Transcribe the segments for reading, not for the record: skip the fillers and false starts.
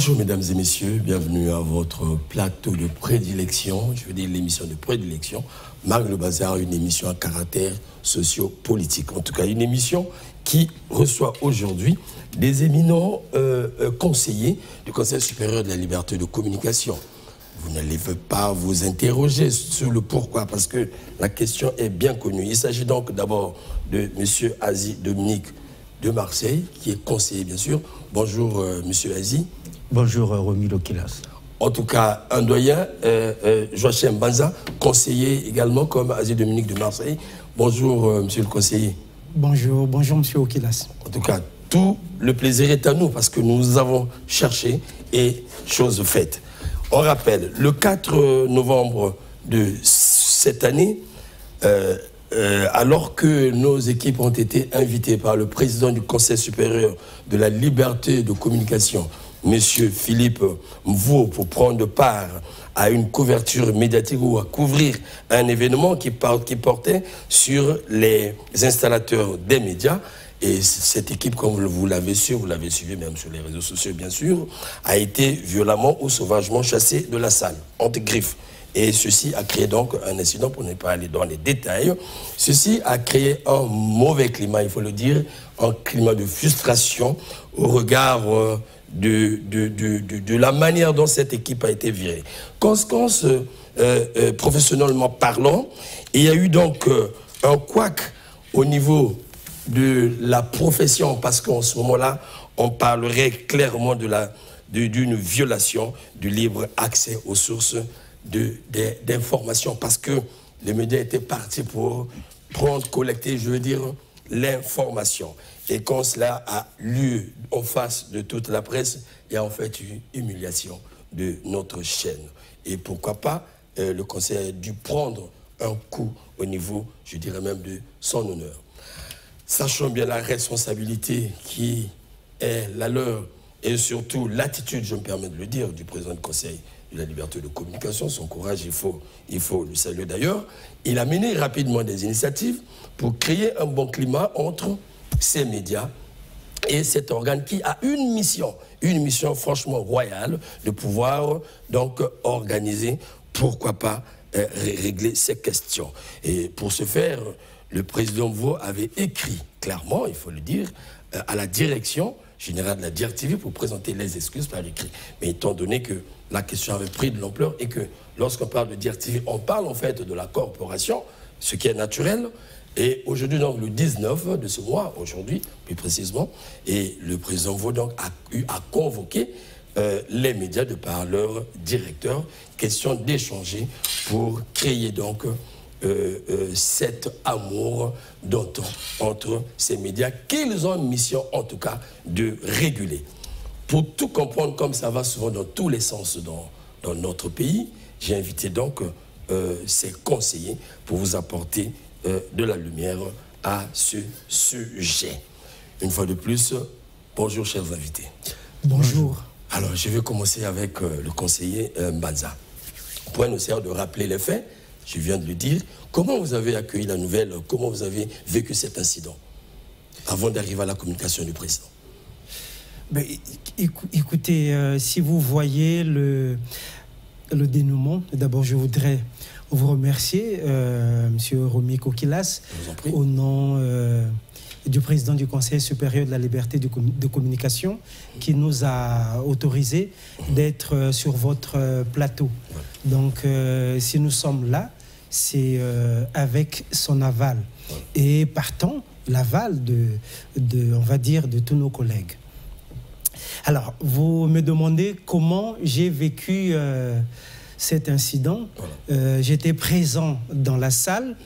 Bonjour mesdames et messieurs, bienvenue à votre plateau de prédilection, je veux dire l'émission de prédilection, Marc Le Bazar, une émission à caractère socio-politique. En tout cas, une émission qui reçoit aujourd'hui des éminents conseillers du Conseil supérieur de la liberté de communication. Vous n'allez pas vous interroger sur le pourquoi, parce que la question est bien connue. Il s'agit donc d'abord de M. Azy Dominique de Marseille, qui est conseiller, bien sûr. Bonjour, M. Azy. Bonjour, Romy Lokilas. En tout cas, un doyen, Joachim Banza, conseiller également, comme Azy Dominique de Marseille. Bonjour, monsieur le conseiller. Bonjour, bonjour, monsieur Okilas. En tout cas, tout le plaisir est à nous, parce que nous avons cherché et chose faite. On rappelle, le 4 novembre de cette année, alors que nos équipes ont été invitées par le président du Conseil supérieur de la liberté de communication, M. Philippe Mvou, pour prendre part à une couverture médiatique ou à couvrir un événement qui portait sur les installateurs des médias. Et cette équipe, comme vous l'avez su, vous l'avez suivi même sur les réseaux sociaux, bien sûr, a été violemment ou sauvagement chassée de la salle, entre griffes. Et ceci a créé donc un incident, pour ne pas aller dans les détails. Ceci a créé un mauvais climat, il faut le dire, un climat de frustration au regard de la manière dont cette équipe a été virée. Conséquence, professionnellement parlant, il y a eu donc un couac au niveau de la profession, parce qu'en ce moment-là, on parlerait clairement d'une violation du libre accès aux sources d'informations, parce que les médias étaient partis pour collecter, je veux dire, l'information. Et quand cela a lieu en face de toute la presse, il y a en fait une humiliation de notre chaîne. Et pourquoi pas, le Conseil a dû prendre un coup au niveau, je dirais même, de son honneur. Sachant bien la responsabilité qui est la leur et surtout l'attitude, je me permets de le dire, du président du Conseil de la liberté de communication, son courage, il faut le saluer d'ailleurs. Il a mené rapidement des initiatives pour créer un bon climat entre ces médias et cet organe qui a une mission franchement royale de pouvoir donc organiser, pourquoi pas, régler ces questions. Et pour ce faire, le président Mvou avait écrit clairement, il faut le dire, à la direction générale de la DIRTV pour présenter les excuses par écrit. Mais étant donné que la question avait pris de l'ampleur et que lorsqu'on parle de DIRTV, on parle en fait de la corporation, ce qui est naturel. Et aujourd'hui, donc, le 19 de ce mois, aujourd'hui, plus précisément, et le président Mvou donc a eu à convoquer les médias de par leur directeur, question d'échanger pour créer donc cet amour d'antan entre ces médias qu'ils ont une mission en tout cas de réguler. Pour tout comprendre, comme ça va souvent dans tous les sens dans notre pays, j'ai invité donc ces conseillers pour vous apporter de la lumière à ce sujet. Une fois de plus, bonjour chers invités. Bonjour. Alors je vais commencer avec le conseiller Banza. Pour nous servir de rappeler les faits, je viens de le dire. Comment vous avez accueilli la nouvelle? Comment vous avez vécu cet incident avant d'arriver à la communication du président? Ben, écoutez, si vous voyez le dénouement, d'abord je voudrais vous remercier, Monsieur Romy Lokilas, au nom du président du Conseil supérieur de la liberté de communication, qui nous a autorisé d'être sur votre plateau. Donc, si nous sommes là, c'est avec son aval et partant l'aval on va dire, de tous nos collègues. Alors, vous me demandez comment j'ai vécu cet incident. J'étais présent dans la salle.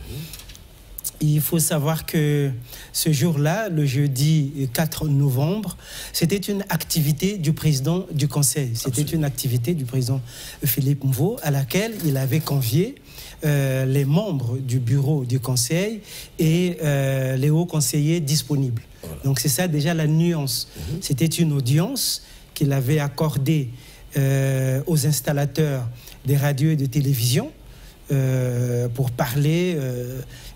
Il faut savoir que ce jour-là, le jeudi 4 novembre, c'était une activité du président du Conseil. C'était une activité du président Philippe Mvou à laquelle il avait convié les membres du bureau du Conseil et les hauts conseillers disponibles. Voilà. Donc c'est ça déjà la nuance. C'était une audience qu'il avait accordée aux installateurs des radios et de télévision pour parler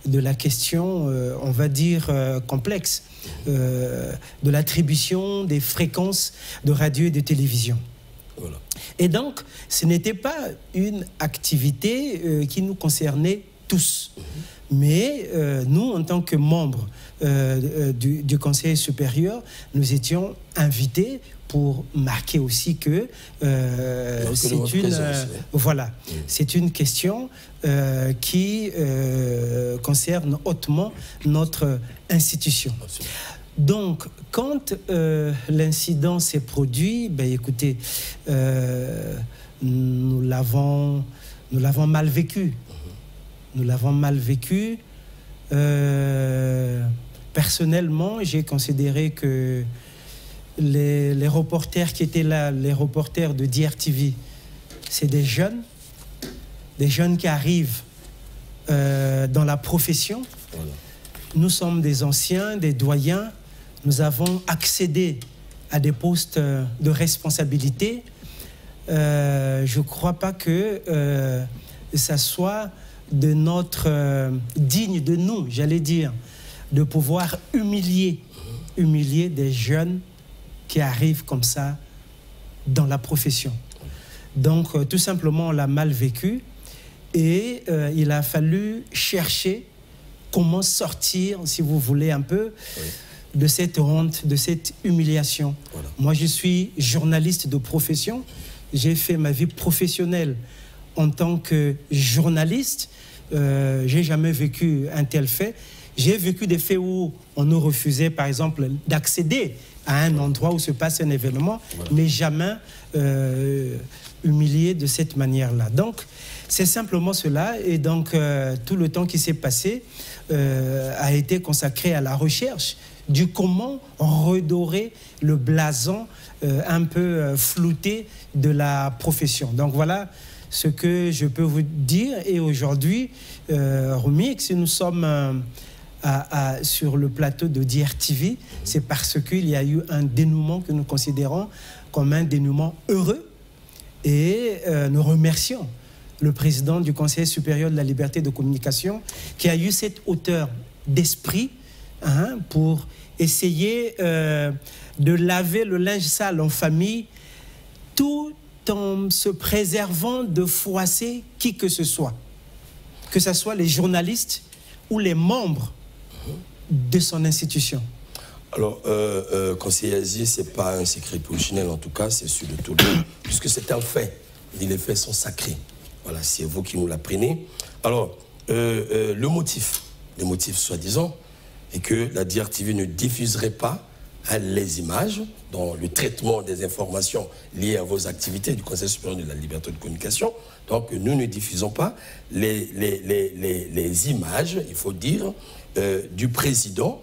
de la question, on va dire, complexe, de l'attribution des fréquences de radio et de télévision. Voilà. Et donc, ce n'était pas une activité qui nous concernait tous. Mais nous, en tant que membres du Conseil supérieur, nous étions invités pour marquer aussi que c'est une question qui concerne hautement notre institution. Donc, quand l'incident s'est produit, ben, écoutez, nous l'avons mal vécu. Nous l'avons mal vécu. Personnellement, j'ai considéré que les reporters qui étaient là, les reporters de DRTV, c'est des jeunes qui arrivent dans la profession. Voilà. Nous sommes des anciens, des doyens. Nous avons accédé à des postes de responsabilité. Je ne crois pas que ça soit de notre digne de nous, j'allais dire, de pouvoir humilier des jeunes qui arrivent comme ça dans la profession. Donc, tout simplement, on l'a mal vécu et il a fallu chercher comment sortir, si vous voulez, un peu de cette honte, de cette humiliation. Voilà. Moi, je suis journaliste de profession. J'ai fait ma vie professionnelle en tant que journaliste. J'ai jamais vécu un tel fait. J'ai vécu des faits où on nous refusait, par exemple, d'accéder à un endroit où se passe un événement, mais jamais humilié de cette manière-là. Donc, c'est simplement cela. Et donc, tout le temps qui s'est passé a été consacré à la recherche du comment redorer le blason un peu flouté de la profession. Donc, voilà ce que je peux vous dire. Et aujourd'hui, Romix, nous sommes sur le plateau de DRTV, c'est parce qu'il y a eu un dénouement que nous considérons comme un dénouement heureux. Et nous remercions le président du Conseil supérieur de la liberté de communication qui a eu cette hauteur d'esprit pour essayer de laver le linge sale en famille tout en se préservant de froisser qui que ce soit les journalistes ou les membres de son institution. Alors, conseiller Aziz, ce n'est pas un secret polichinelle, en tout cas, c'est sûr de tout le monde, puisque c'est un fait. Et les faits sont sacrés. Voilà, c'est vous qui nous l'apprenez. Alors, le motif soi-disant, est que la DRTV ne diffuserait pas les images dans le traitement des informations liées à vos activités du Conseil supérieur de la liberté de communication. Donc, nous ne diffusons pas les images, il faut dire, du président,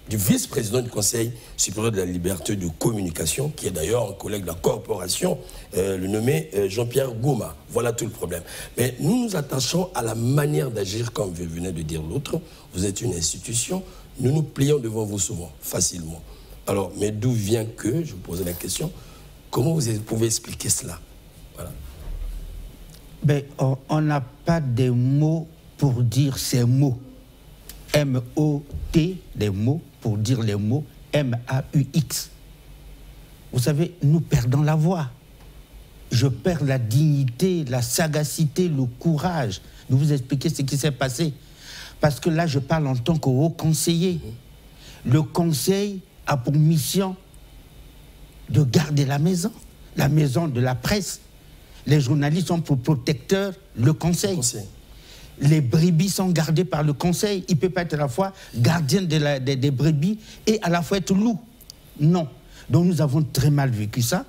du vice-président du Conseil supérieur de la liberté de communication, qui est d'ailleurs un collègue de la corporation, le nommé Jean-Pierre Gouma. Voilà tout le problème. Mais nous nous attachons à la manière d'agir, comme venait de dire l'autre. Vous êtes une institution, nous nous plions devant vous souvent, facilement. Alors, mais d'où vient que, je vous posais la question, comment vous pouvez expliquer cela? Voilà. Ben, on n'a pas de mots pour dire ces mots. M-O-T, des mots pour dire les mots M-A-U-X. Vous savez, nous perdons la voix. Je perds la dignité, la sagacité, le courage de vous expliquer ce qui s'est passé. Parce que là, je parle en tant que haut conseiller. Le conseil a pour mission de garder la maison de la presse. Les journalistes ont pour protecteur le conseil. Les brebis sont gardées par le conseil. Il ne peut pas être à la fois gardien des brebis et à la fois être loup. Non. Donc nous avons très mal vécu ça.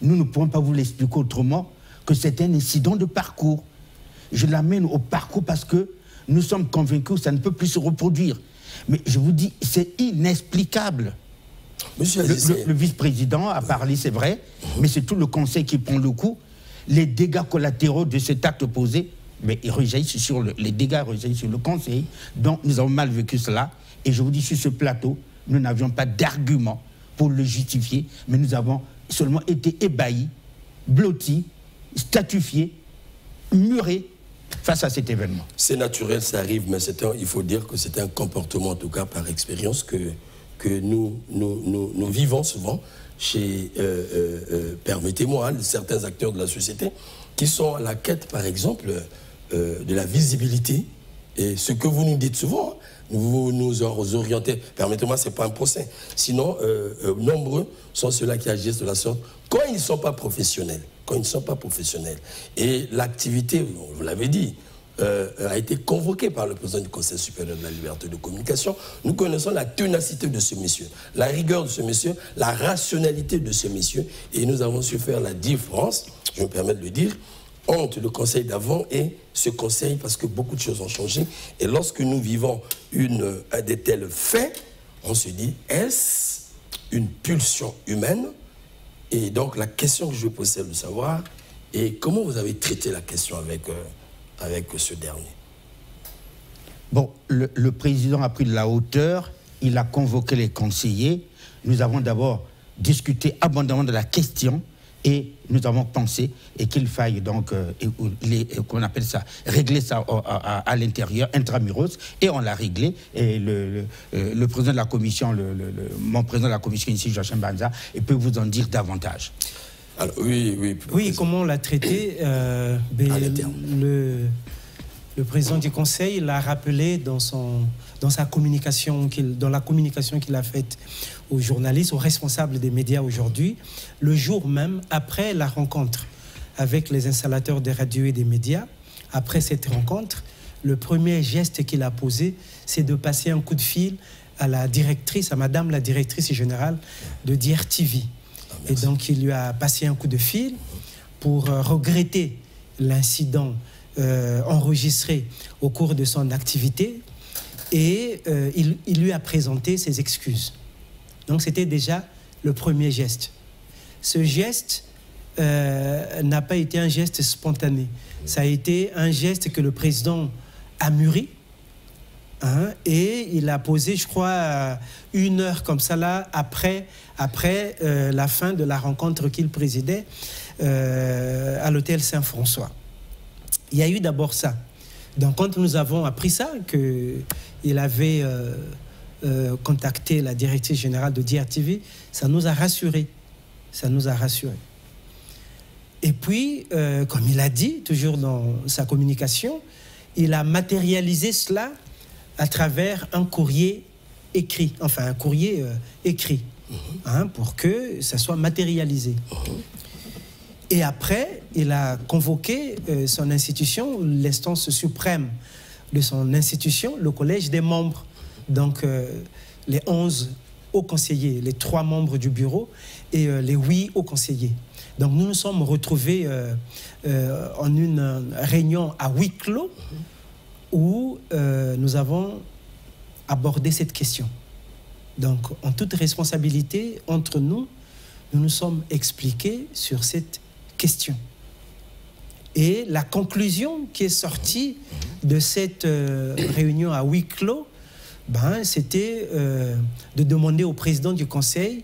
Nous ne pouvons pas vous l'expliquer autrement que c'est un incident de parcours. Je l'amène au parcours parce que nous sommes convaincus que ça ne peut plus se reproduire. Mais je vous dis, c'est inexplicable. Monsieur le vice-président a parlé, c'est vrai, mais c'est tout le conseil qui prend le coup. Les dégâts collatéraux de cet acte posé, mais ils rejaillissent sur les dégâts rejaillissent sur le conseil. Donc nous avons mal vécu cela. Et je vous dis, sur ce plateau, nous n'avions pas d'argument pour le justifier, mais nous avons seulement été ébahis, blottis, statufiés, murés face à cet événement. C'est naturel, ça arrive, mais il faut dire que c'est un comportement, en tout cas par expérience, que nous vivons souvent chez, permettez-moi, certains acteurs de la société qui sont à la quête, par exemple, de la visibilité. Et ce que vous nous dites souvent, vous nous orientez, permettez-moi, ce n'est pas un procès. Sinon, nombreux sont ceux-là qui agissent de la sorte quand ils ne sont pas professionnels. Quand ils ne sont pas professionnels. Et l'activité, vous l'avez dit, a été convoquée par le président du Conseil supérieur de la liberté de communication. Nous connaissons la ténacité de ce monsieur, la rigueur de ce monsieur, la rationalité de ce monsieur. Et nous avons su faire la différence, je me permets de le dire, entre le conseil d'avant et ce conseil, parce que beaucoup de choses ont changé. Et lorsque nous vivons un de tels faits, on se dit, est-ce une pulsion humaine? Et donc la question que je possède de savoir, et comment vous avez traité la question avec ce dernier? Bon, le président a pris de la hauteur, il a convoqué les conseillers. Nous avons d'abord discuté abondamment de la question et nous avons pensé qu'il faille donc, qu'on appelle ça, régler ça à l'intérieur, intramuros, et on l'a réglé. Et le président de la commission, mon président de la commission ici, Joachim Banza, il peut vous en dire davantage. Alors, oui, comment on l'a traité le président du Conseil l'a rappelé dans la communication qu'il a faite aux journalistes, aux responsables des médias aujourd'hui, le jour même après la rencontre avec les installateurs des radios et des médias. Après cette rencontre, le premier geste qu'il a posé, c'est de passer un coup de fil à la directrice, à madame la directrice générale de DRTV. Et donc il lui a passé un coup de fil pour regretter l'incident enregistré au cours de son activité, et il lui a présenté ses excuses. Donc c'était déjà le premier geste. Ce geste n'a pas été un geste spontané. Ça a été un geste que le président a mûri, hein, et il a posé, je crois, 1 heure comme ça là, après la fin de la rencontre qu'il présidait à l'hôtel Saint-François. Il y a eu d'abord ça. Donc quand nous avons appris ça, qu'il avait contacté la directrice générale de DRTV, ça nous a rassurés. Ça nous a rassurés. Et puis, comme il a dit, toujours dans sa communication, il a matérialisé cela à travers un courrier écrit, enfin un courrier écrit, hein, pour que ça soit matérialisé. Et après, il a convoqué son institution, l'instance suprême de son institution, le collège des membres. Donc, les 11 hauts conseillers, les 3 membres du bureau et les 8 hauts conseillers. Donc, nous nous sommes retrouvés en une réunion à huis clos où nous avons abordé cette question. Donc, en toute responsabilité, entre nous, nous nous sommes expliqués sur cette question. Et la conclusion qui est sortie de cette réunion à huis clos, c'était de demander au président du Conseil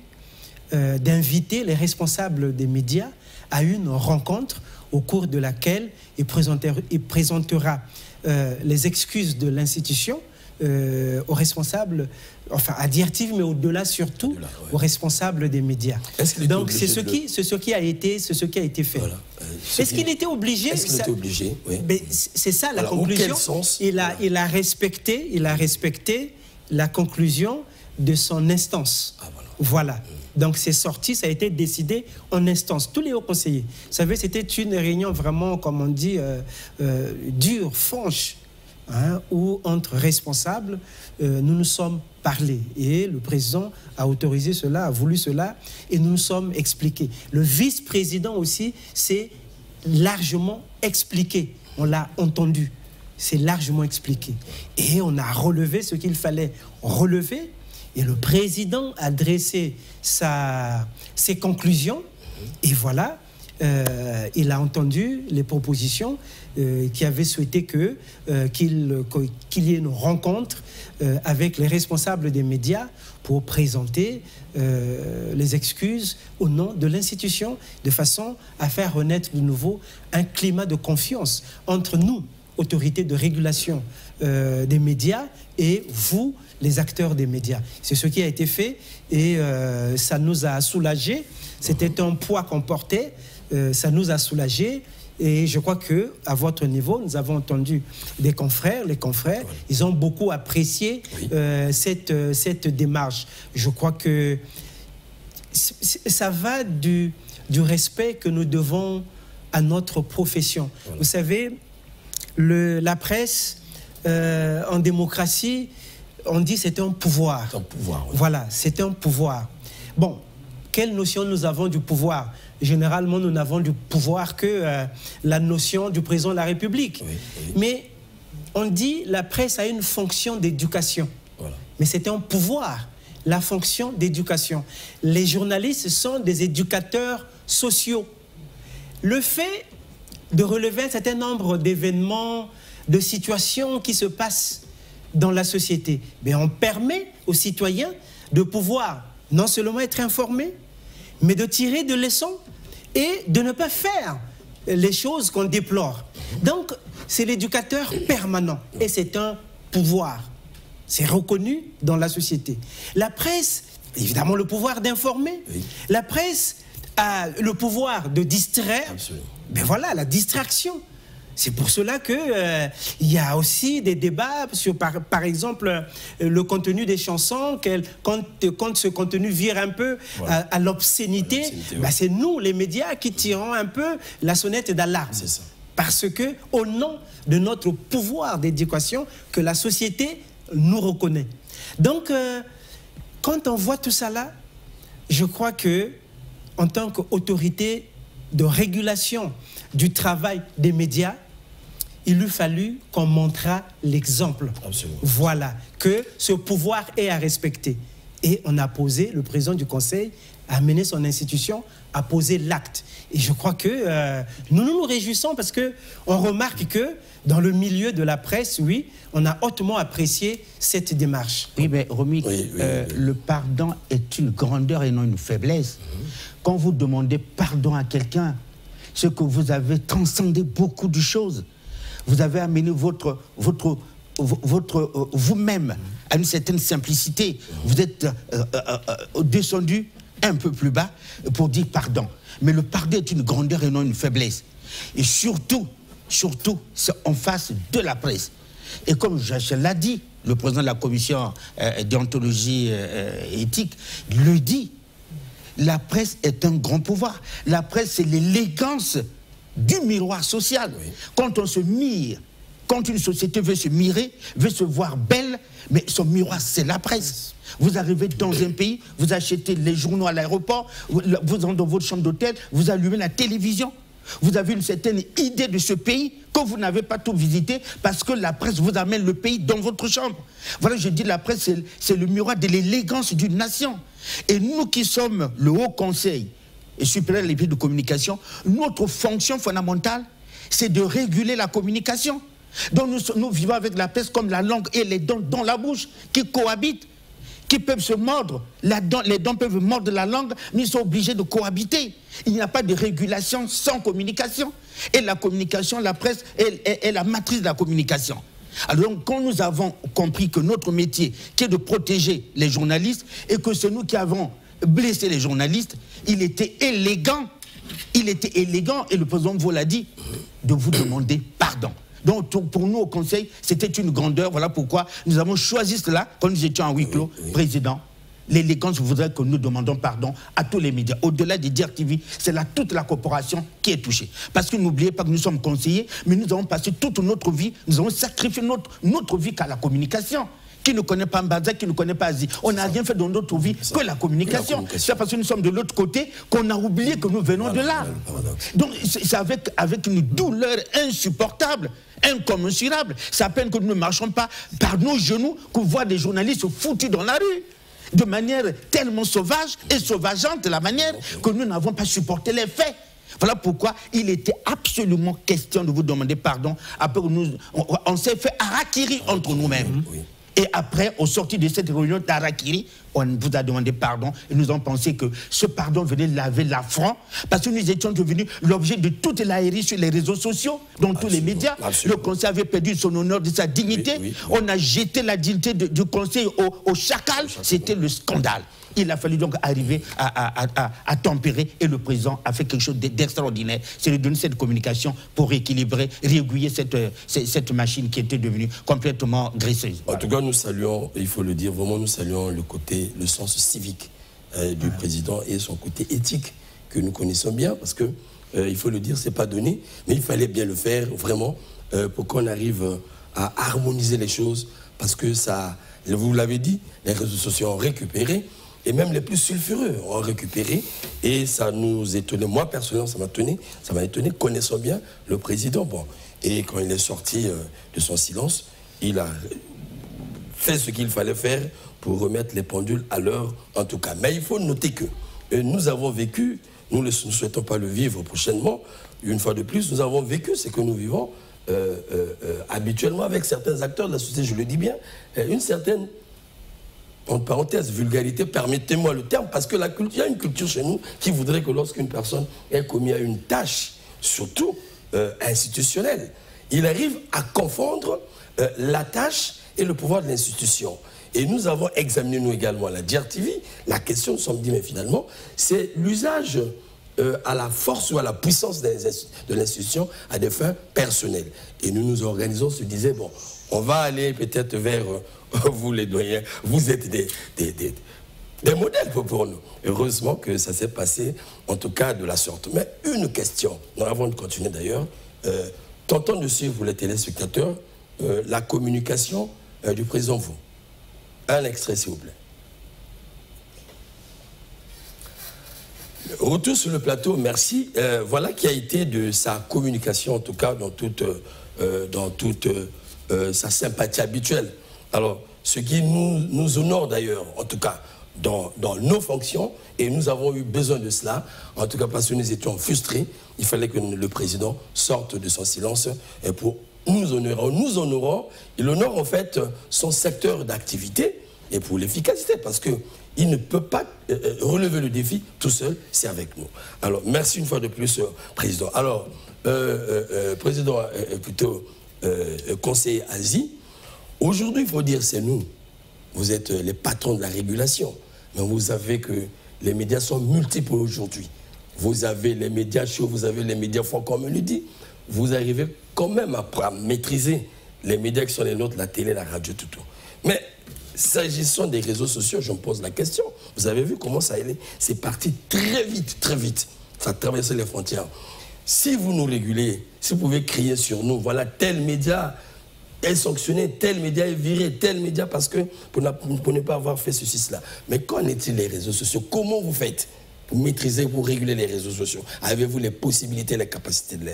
d'inviter les responsables des médias à une rencontre au cours de laquelle il présentera les excuses de l'institution aux responsables, enfin à DRTV, mais au-delà surtout aux responsables des médias. Donc c'est ce qui a été fait. Voilà. Est-ce qu'il était obligé? Est-ce qu'il était obligé? Oui. C'est ça la conclusion. Quel sens? Il a respecté la conclusion de son instance. Ah, voilà. Donc c'est sorti, ça a été décidé en instance. Tous les hauts conseillers. Vous savez, c'était une réunion vraiment, comme on dit, dure, franche, hein, où entre responsables, nous nous sommes parlé. Et le président a autorisé cela, a voulu cela, et nous nous sommes expliqués. Le vice-président aussi s'est largement expliqué. On l'a entendu. C'est largement expliqué. Et on a relevé ce qu'il fallait relever. Et le président a dressé ses conclusions. Et voilà, il a entendu les propositions qui avaient souhaité qu'il y ait une rencontre avec les responsables des médias pour présenter les excuses au nom de l'institution, de façon à faire renaître de nouveau un climat de confiance entre nous, autorité de régulation des médias, et vous, les acteurs des médias. C'est ce qui a été fait et ça nous a soulagés. C'était un poids qu'on portait, ça nous a soulagés. Et je crois qu'à votre niveau, nous avons entendu des confrères, les confrères, ils ont beaucoup apprécié cette démarche. Je crois que ça va du respect que nous devons à notre profession. Voilà. Vous savez, la presse, en démocratie, on dit c'est un pouvoir. C'est un pouvoir, oui. Voilà, c'est un pouvoir. Bon, quelle notion nous avons du pouvoir? Généralement, nous n'avons du pouvoir que la notion du président de la République. Oui, oui. Mais on dit la presse a une fonction d'éducation. Voilà. Mais c'est un pouvoir, la fonction d'éducation. Les journalistes sont des éducateurs sociaux. Le fait de relever un certain nombre d'événements, de situations qui se passent dans la société, mais on permet aux citoyens de pouvoir non seulement être informés, mais de tirer des leçons et de ne pas faire les choses qu'on déplore. Donc, c'est l'éducateur permanent et c'est un pouvoir. C'est reconnu dans la société. La presse, évidemment, le pouvoir d'informer. Oui. La presse a le pouvoir de distraire. Absolument. Ben voilà, la distraction. C'est pour cela qu'il y a aussi des débats sur, par exemple, le contenu des chansons. Quand ce contenu vire un peu à l'obscénité, ben c'est nous, les médias, qui tirons un peu la sonnette d'alarme. C'est ça. Parce que, au nom de notre pouvoir d'éducation, que la société nous reconnaît. Donc, quand on voit tout ça là, je crois que, en tant qu'autorité de régulation du travail des médias, il eût fallu qu'on montrât l'exemple. Voilà, que ce pouvoir est à respecter. Et on a posé, le président du Conseil a mené son institution à poser l'acte. Et je crois que nous nous réjouissons parce qu'on remarque que dans le milieu de la presse, oui, on a hautement apprécié cette démarche. Oui, mais Romy, le pardon est une grandeur et non une faiblesse. Quand vous demandez pardon à quelqu'un, c'est que vous avez transcendé beaucoup de choses. Vous avez amené vous-même à une certaine simplicité. Vous êtes descendu un peu plus bas pour dire pardon. Mais le pardon est une grandeur et non une faiblesse. Et surtout, c'est en face de la presse. Et comme je l'ai dit, le président de la commission déontologie éthique le dit, la presse est un grand pouvoir. La presse, c'est l'élégance du miroir social. Oui. Quand on se mire, quand une société veut se mirer, veut se voir belle, mais son miroir, c'est la presse. Vous arrivez dans un pays, vous achetez les journaux à l'aéroport, vous entrez dans votre chambre d'hôtel, vous allumez la télévision. Vous avez une certaine idée de ce pays que vous n'avez pas tout visité parce que la presse vous amène le pays dans votre chambre. Voilà, je dis la presse, c'est le miroir de l'élégance d'une nation. Et nous qui sommes le Haut Conseil et supérieur à l'épée de communication, notre fonction fondamentale, c'est de réguler la communication. Donc nous vivons avec la presse comme la langue et les dents dans la bouche qui cohabitent, qui peuvent se mordre. Les dents peuvent mordre la langue, mais ils sont obligés de cohabiter. Il n'y a pas de régulation sans communication. Et la communication, la presse est la matrice de la communication. Alors donc, quand nous avons compris que notre métier, qui est de protéger les journalistes, et que c'est nous qui avons blessé les journalistes, il était élégant, et le président vous l'a dit, de vous demander pardon. Donc pour nous au Conseil, c'était une grandeur, voilà pourquoi nous avons choisi cela quand nous étions en huis clos, président. L'élégance voudrait que nous demandons pardon à tous les médias. Au-delà des DIRTV, c'est là toute la corporation qui est touchée. Parce que n'oubliez pas que nous sommes conseillers, mais nous avons passé toute notre vie, nous avons sacrifié notre vie qu'à la communication. Qui ne connaît pas Mbaza, qui ne connaît pas Asie. On n'a rien fait dans notre vie que la communication. C'est parce que nous sommes de l'autre côté qu'on a oublié que nous venons de là. Donc c'est avec une douleur insupportable, incommensurable. C'est à peine que nous ne marchons pas par nos genoux qu'on voit des journalistes foutus dans la rue. De manière tellement sauvage et sauvageante, la manière que nous n'avons pas supporté les faits. Voilà pourquoi il était absolument question de vous demander pardon. Après, on s'est fait harakiri entre nous-mêmes. Et après, au sortir de cette réunion d'Arakiri, on vous a demandé pardon et nous avons pensé que ce pardon venait laver l'affront parce que nous étions devenus l'objet de toute l'aérie sur les réseaux sociaux, dans tous les médias. Le conseil avait perdu son honneur, de sa dignité. On a jeté la dignité du conseil au chacal. C'était le scandale. Il a fallu donc arriver à tempérer et le président a fait quelque chose d'extraordinaire. C'est de donner cette communication pour rééquilibrer, réaiguiller cette machine qui était devenue complètement graisseuse. En tout cas, nous saluons, il faut le dire, vraiment nous saluons le sens civique du président et son côté éthique que nous connaissons bien parce que, il faut le dire, c'est pas donné, mais il fallait bien le faire vraiment pour qu'on arrive à harmoniser les choses parce que ça, vous l'avez dit, les réseaux sociaux ont récupéré. Et même les plus sulfureux ont récupéré. Et ça nous étonnait. Moi, personnellement, ça m'a étonné, connaissant bien le président. Bon. Et quand il est sorti de son silence, il a fait ce qu'il fallait faire pour remettre les pendules à l'heure, en tout cas. Mais il faut noter que nous avons vécu, nous ne souhaitons pas le vivre prochainement, une fois de plus, nous avons vécu ce que nous vivons habituellement avec certains acteurs de la société, je le dis bien, une certaine... En parenthèse, vulgarité, permettez-moi le terme, parce que il y a une culture chez nous qui voudrait que lorsqu'une personne est commis à une tâche, surtout institutionnelle, il arrive à confondre la tâche et le pouvoir de l'institution. Et nous avons examiné, nous également, la DIRTV. La question, nous sommes dit, mais finalement, c'est l'usage à la force ou à la puissance de l'institution à des fins personnelles. Et nous nous organisons, on se disait, bon, on va aller peut-être vers... vous les doyens, vous êtes des modèles pour nous. Heureusement que ça s'est passé, en tout cas de la sorte. Mais une question, avant de continuer d'ailleurs, tentant de suivre pour les téléspectateurs, la communication du président vous. Un extrait s'il vous plaît. Retour sur le plateau, merci. Voilà qui a été de sa communication, en tout cas dans toute sa sympathie habituelle. Alors, ce qui nous honore d'ailleurs, en tout cas, dans nos fonctions, et nous avons eu besoin de cela, en tout cas parce que nous étions frustrés, il fallait que le président sorte de son silence pour nous honorer. Nous honorons, il honore en fait son secteur d'activité et pour l'efficacité, parce qu'il ne peut pas relever le défi tout seul, c'est avec nous. Alors, merci une fois de plus, président. Alors, président, plutôt conseiller Asie, aujourd'hui, il faut dire, c'est nous. Vous êtes les patrons de la régulation. Mais vous savez que les médias sont multiples aujourd'hui. Vous avez les médias chauds, vous avez les médias forts, comme on le dit. Vous arrivez quand même à maîtriser les médias qui sont les nôtres, la télé, la radio, tout. Mais s'agissant des réseaux sociaux, je me pose la question. Vous avez vu comment ça allait? C'est parti très vite, très vite. Ça a traversé les frontières. Si vous nous régulez, si vous pouvez crier sur nous, voilà, tel média est sanctionné, tel média est viré, tel média parce que pour ne pas avoir fait ceci, cela. Mais qu'en est-il des réseaux sociaux? Comment vous faites pour maîtriser, pour réguler les réseaux sociaux? Avez-vous les possibilités, les capacités de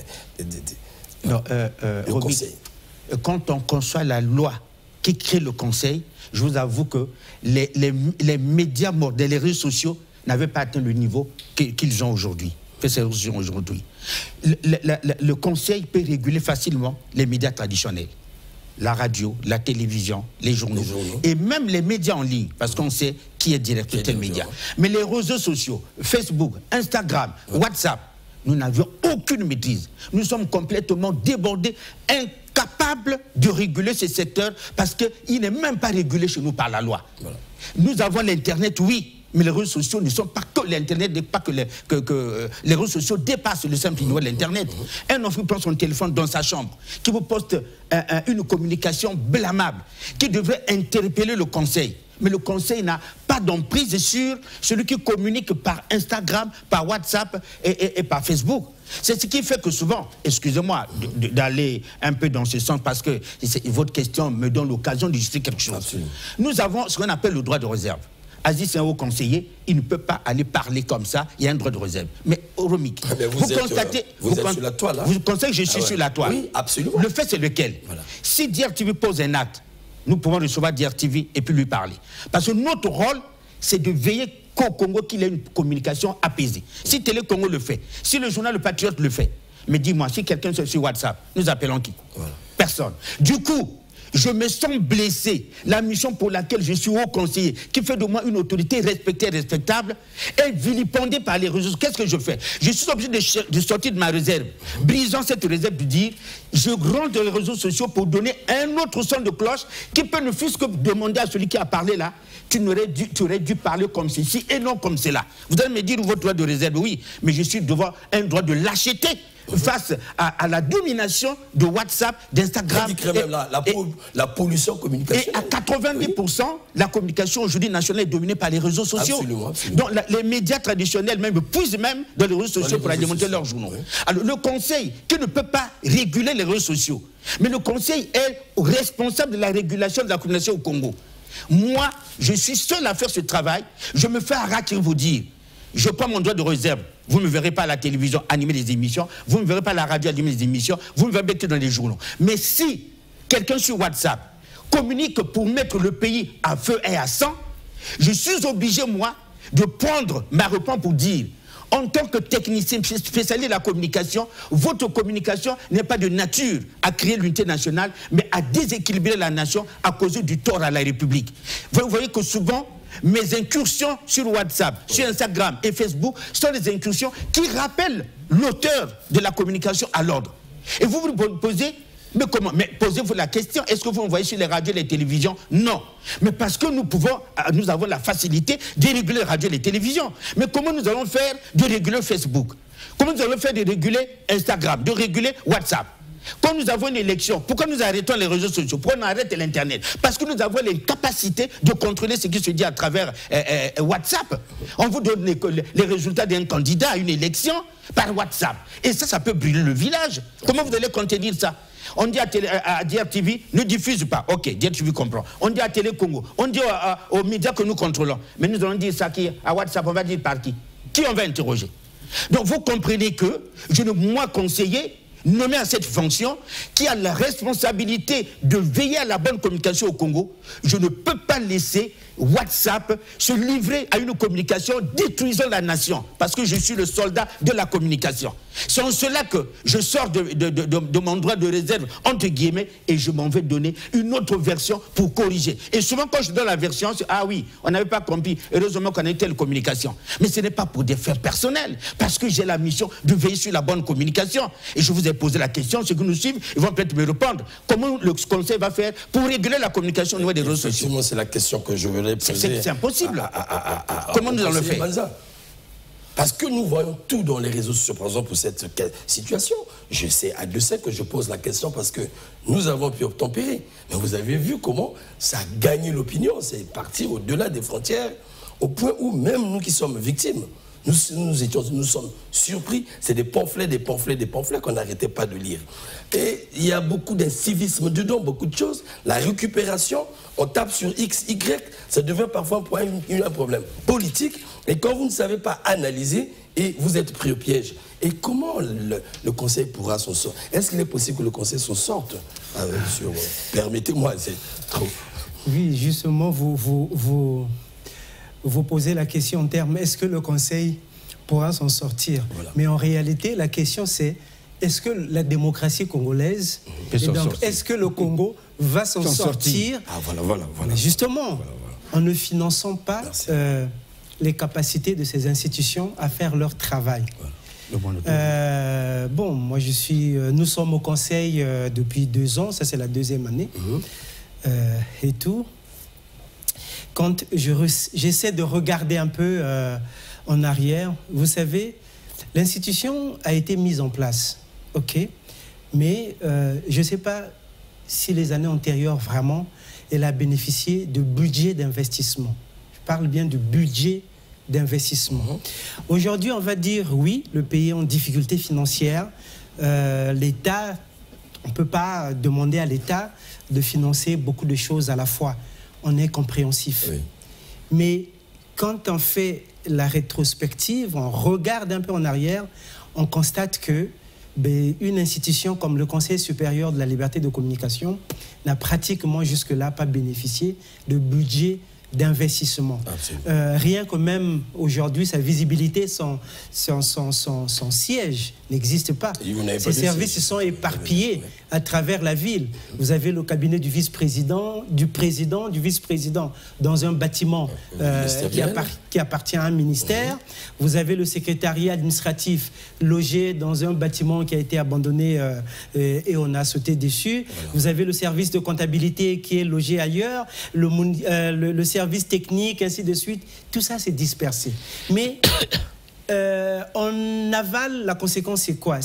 conseil? Quand on conçoit la loi qui crée le conseil, je vous avoue que les médias morts, les réseaux sociaux n'avaient pas atteint le niveau qu'ils ont aujourd'hui. Le conseil peut réguler facilement les médias traditionnels. La radio, la télévision, les journaux. Et même les médias en ligne, parce qu'on sait qui est directeur de tel média. Mais les réseaux sociaux, Facebook, Instagram, WhatsApp, nous n'avions aucune maîtrise. Nous sommes complètement débordés, incapables de réguler ce secteur parce qu'il n'est même pas régulé chez nous par la loi. Voilà. Nous avons l'Internet, oui, mais les réseaux sociaux ne sont pas que l'Internet, pas que les réseaux sociaux dépassent le simple niveau de l'Internet. Un enfant prend son téléphone dans sa chambre, qui vous poste une communication blâmable, qui devrait interpeller le conseil. Mais le conseil n'a pas d'emprise sur celui qui communique par Instagram, par WhatsApp et par Facebook. C'est ce qui fait que souvent, excusez-moi d'aller un peu dans ce sens, parce que votre question me donne l'occasion de justifier quelque chose. Absolument. Nous avons ce qu'on appelle le droit de réserve. Aziz, c'est un haut conseiller, il ne peut pas aller parler comme ça, il y a un droit de réserve. Mais Romik, vous constatez... Vous êtes sur la toile, hein? Vous constatez que je suis sur la toile. Oui, absolument. Le fait, c'est lequel? Voilà. Si DIRTV pose un acte, nous pouvons recevoir DIRTV et puis lui parler. Parce que notre rôle, c'est de veiller qu'au Congo qu'il ait une communication apaisée. Si Télé Congo le fait, si le journal Le Patriote le fait, mais dis-moi, si quelqu'un sur WhatsApp, nous appelons qui? Voilà. Personne. Du coup, je me sens blessé. La mission pour laquelle je suis haut conseiller, qui fait de moi une autorité respectée et respectable, est vilipendée par les réseaux. Qu'est-ce que je fais? Je suis obligé de sortir de ma réserve, brisant cette réserve, de dire, je rentre dans les réseaux sociaux pour donner un autre son de cloche qui peut ne fût-ce que demander à celui qui a parlé là, tu aurais dû parler comme ceci et non comme cela. Vous allez me dire votre droit de réserve, oui, mais je suis devant un droit de lâcheté face à la domination de WhatsApp, d'Instagram. La pollution communicationnelle. Et à 90%, la communication aujourd'hui nationale est dominée par les réseaux sociaux. Absolument, absolument. Donc les médias traditionnels même puisent même dans les réseaux sociaux pour alimenter leurs journaux. Oui. Alors le Conseil, qui ne peut pas réguler les réseaux sociaux, mais le Conseil est responsable de la régulation de la communication au Congo. Moi, je suis seul à faire ce travail. Je me fais arracher vous dire. Je prends mon droit de réserve. Vous ne me verrez pas à la télévision animer des émissions. Vous ne me verrez pas à la radio animer des émissions. Vous ne me verrez que dans les journaux. Mais si quelqu'un sur WhatsApp communique pour mettre le pays à feu et à sang, je suis obligé, moi, de prendre ma réponse pour dire, en tant que technicien spécialisé de la communication, votre communication n'est pas de nature à créer l'unité nationale, mais à déséquilibrer la nation à cause du tort à la République. Vous voyez que souvent, mes incursions sur WhatsApp, sur Instagram et Facebook sont des incursions qui rappellent l'auteur de la communication à l'ordre. Et vous vous posez, mais comment? Mais posez-vous la question, est-ce que vous me voyez sur les radios et les télévisions? Non. Mais parce que nous avons la facilité de réguler les radios et les télévisions. Mais comment nous allons faire de réguler Facebook? Comment nous allons faire de réguler Instagram, de réguler WhatsApp? Quand nous avons une élection, pourquoi nous arrêtons les réseaux sociaux? Pourquoi on arrête l'Internet? Parce que nous avons les capacités de contrôler ce qui se dit à travers WhatsApp. On vous donne les résultats d'un candidat à une élection par WhatsApp. Et ça peut brûler le village. Comment vous allez contenir ça? On dit à DRTV, ne diffuse pas. Ok, DRTV comprend. On dit à Télé Congo, on dit aux médias que nous contrôlons. Mais nous allons dire ça à WhatsApp, on va dire par qui? Qui on va interroger? Donc vous comprenez que moi, conseiller, nommé à cette fonction, qui a la responsabilité de veiller à la bonne communication au Congo, je ne peux pas laisser WhatsApp se livrer à une communication détruisant la nation, parce que je suis le soldat de la communication. C'est en cela que je sors de mon droit de réserve, entre guillemets, et je m'en vais donner une autre version pour corriger. Et souvent, quand je donne la version, c'est « Ah oui, on n'avait pas compris, heureusement qu'on a eu telle communication. » Mais ce n'est pas pour des faits personnels, parce que j'ai la mission de veiller sur la bonne communication. Et je vous ai posé la question, ceux qui nous suivent, ils vont peut-être me répondre. Comment le Conseil va faire pour réguler la communication au niveau des réseaux sociaux? Effectivement, c'est la question que je voulais poser. C'est impossible. Comment nous allons le faire? Parce que nous voyons tout dans les réseaux sociaux, par exemple, pour cette situation. Je sais que je pose la question parce que nous avons pu obtempérer. Mais vous avez vu comment ça a gagné l'opinion. C'est parti au-delà des frontières, au point où même nous qui sommes victimes, nous sommes surpris. C'est des pamphlets qu'on n'arrêtait pas de lire. Et il y a beaucoup d'incivisme dedans, beaucoup de choses. La récupération, on tape sur X, Y, ça devient parfois un problème politique. Et quand vous ne savez pas analyser, et vous êtes pris au piège. Et comment le Conseil pourra s'en sortir? Est-ce qu'il est possible que le Conseil s'en sorte? Permettez-moi, c'est trop. Oui, justement, vous posez la question en termes, est-ce que le Conseil pourra s'en sortir? Voilà. Mais en réalité, la question c'est, est-ce que la démocratie congolaise, est-ce que le Congo va s'en sortir? Ah, voilà. Mais justement, en ne finançant pas les capacités de ces institutions à faire leur travail. Voilà. Bon, moi nous sommes au Conseil depuis 2 ans, ça c'est la 2e année, et tout. Quand j'essaie de regarder un peu en arrière, vous savez, l'institution a été mise en place, ok, mais je ne sais pas si les années antérieures, vraiment, elle a bénéficié de budget d'investissement. Je parle bien de budget d'investissement. Aujourd'hui, on va dire, oui, le pays est en difficulté financière, l'État, on ne peut pas demander à l'État de financer beaucoup de choses à la fois. On est compréhensif. Oui. Mais quand on fait la rétrospective, on regarde un peu en arrière, on constate que une institution comme le Conseil supérieur de la liberté de communication n'a pratiquement jusque-là pas bénéficié de budget d'investissement. Rien que même aujourd'hui, sa visibilité, son siège n'existe pas. Ces services sont éparpillés à travers la ville. Vous avez le cabinet du vice-président, du président, du vice-président dans un bâtiment qui appartient à un ministère. Vous avez le secrétariat administratif logé dans un bâtiment qui a été abandonné et on a sauté dessus. Vous avez le service de comptabilité qui est logé ailleurs, le service technique, ainsi de suite. Tout ça, c'est dispersé. Mais en aval, la conséquence, c'est quoi?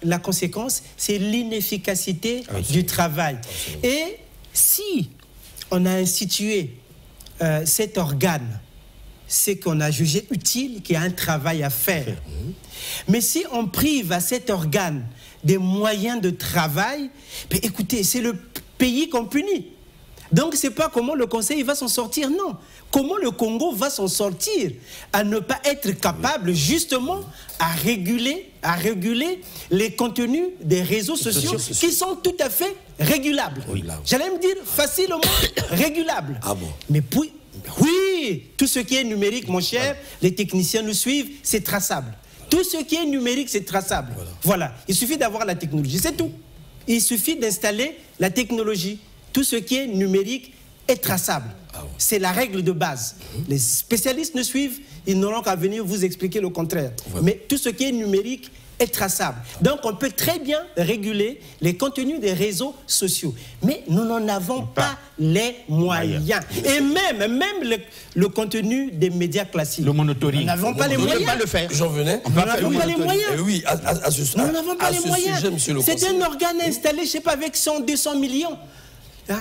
La conséquence, c'est l'inefficacité du travail. Et si on a institué cet organe, c'est qu'on a jugé utile, qu'il y a un travail à faire. Mais si on prive à cet organe des moyens de travail, ben écoutez, c'est le pays qu'on punit. Donc, ce n'est pas comment le Conseil va s'en sortir, non. Comment le Congo va s'en sortir à ne pas être capable, justement, à réguler les contenus des réseaux sociaux qui sont tout à fait régulables. J'allais me dire facilement régulables. Mais puis, oui, tout ce qui est numérique, mon cher, les techniciens nous suivent, c'est traçable. Tout ce qui est numérique, c'est traçable. Voilà. Il suffit d'avoir la technologie, c'est tout. Il suffit d'installer la technologie. Tout ce qui est numérique est traçable. C'est la règle de base. Les spécialistes nous suivent, ils n'auront qu'à venir vous expliquer le contraire. Mais tout ce qui est numérique est traçable. Donc on peut très bien réguler les contenus des réseaux sociaux. Mais nous n'en avons pas les moyens. Et même le contenu des médias classiques. Le monitoring. Nous n'avons pas les moyens. On ne peut pas le faire. J'en venais. Nous n'avons pas les moyens. Oui, nous n'avons pas les moyens. C'est un organe installé, je ne sais pas, avec 100, 200 millions.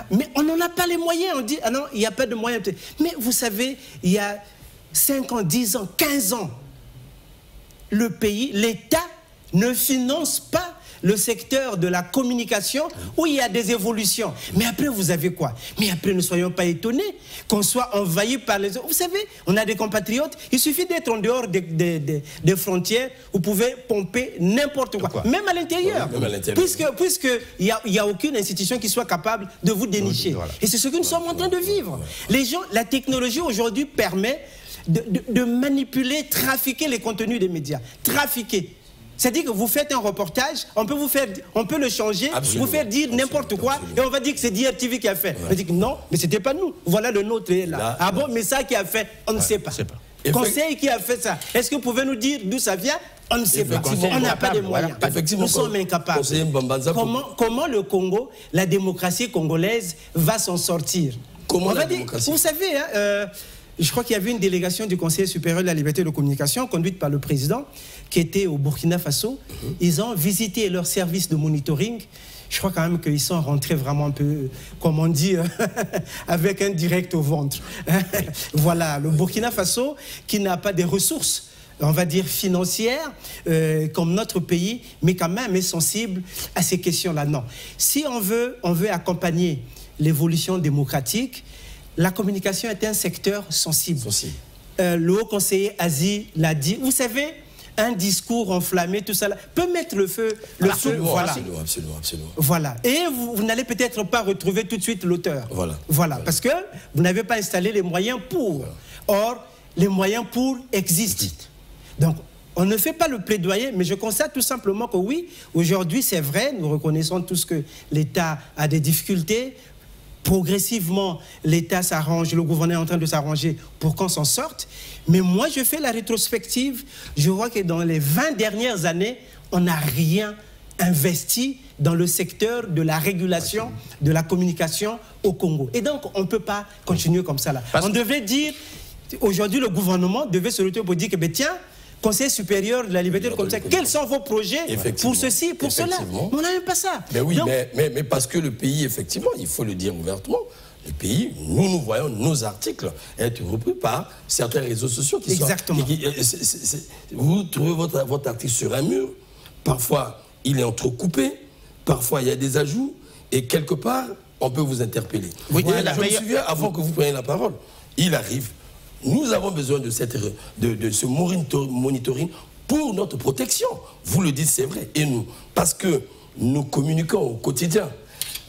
Mais on n'en a pas les moyens. On dit, ah non, il n'y a pas de moyens. Mais vous savez, il y a 5 ans, 10 ans, 15 ans, le pays, l'État ne finance pas le secteur de la communication où il y a des évolutions. Mais après, vous avez quoi? Mais après, ne soyons pas étonnés qu'on soit envahi par les autres. Vous savez, on a des compatriotes, il suffit d'être en dehors des frontières, vous pouvez pomper n'importe quoi. Même à l'intérieur. Puisqu'il n'y a aucune institution qui soit capable de vous dénicher. Et c'est ce que nous sommes en train de vivre. Les gens, la technologie aujourd'hui permet de manipuler, trafiquer les contenus des médias. Trafiquer. C'est-à-dire que vous faites un reportage, on peut le changer, vous faire dire n'importe quoi, et on va dire que c'est DRTV qui a fait. On va dire que non, mais c'était pas nous. Voilà le nôtre est là. Ah bon, mais ça qui a fait, on ne sait pas. Conseil qui a fait ça. Est-ce que vous pouvez nous dire d'où ça vient? On ne sait pas. On n'a pas de moyens. Nous sommes incapables. Comment le Congo, la démocratie congolaise, va s'en sortir? Comment la démocratie? Vous savez, je crois qu'il y avait une délégation du Conseil supérieur de la liberté de communication conduite par le président qui était au Burkina Faso. Ils ont visité leur service de monitoring. Je crois quand même qu'ils sont rentrés vraiment un peu, comme on dit, avec un direct au ventre. Voilà, le Burkina Faso qui n'a pas des ressources, on va dire financières, comme notre pays, mais quand même est sensible à ces questions-là. Non. Si on veut accompagner l'évolution démocratique, la communication est un secteur sensible. Le haut conseiller Aziz l'a dit. Vous savez, un discours enflammé, tout ça, là, peut mettre le feu. Voilà. Absolument. Voilà. Et vous n'allez peut-être pas retrouver tout de suite l'auteur. Voilà. Parce que vous n'avez pas installé les moyens pour. Or, les moyens pour existent. Donc, on ne fait pas le plaidoyer, mais je constate tout simplement que oui, aujourd'hui, c'est vrai, nous reconnaissons tous que l'État a des difficultés. Progressivement, l'État s'arrange, le gouvernement est en train de s'arranger pour qu'on s'en sorte. Mais moi, je fais la rétrospective. Je vois que dans les 20 dernières années, on n'a rien investi dans le secteur de la régulation, de la communication au Congo. Et donc, on ne peut pas continuer comme ça là. On devait dire, aujourd'hui, le gouvernement devait se retrouver pour dire que, ben, tiens, Conseil supérieur de la liberté de communication, quels sont vos projets pour ceci, pour cela? On n'a même pas ça. Mais oui, donc, mais parce que le pays, effectivement, il faut le dire ouvertement, le pays, nous voyons nos articles être repris par certains réseaux sociaux qui sont... Vous trouvez votre article sur un mur, parfois il est entrecoupé, parfois il y a des ajouts, et quelque part, on peut vous interpeller. Je me souviens, avant que vous preniez la parole, il arrive... Nous avons besoin de ce monitoring pour notre protection. Vous le dites, c'est vrai. Et nous, parce que nous communiquons au quotidien,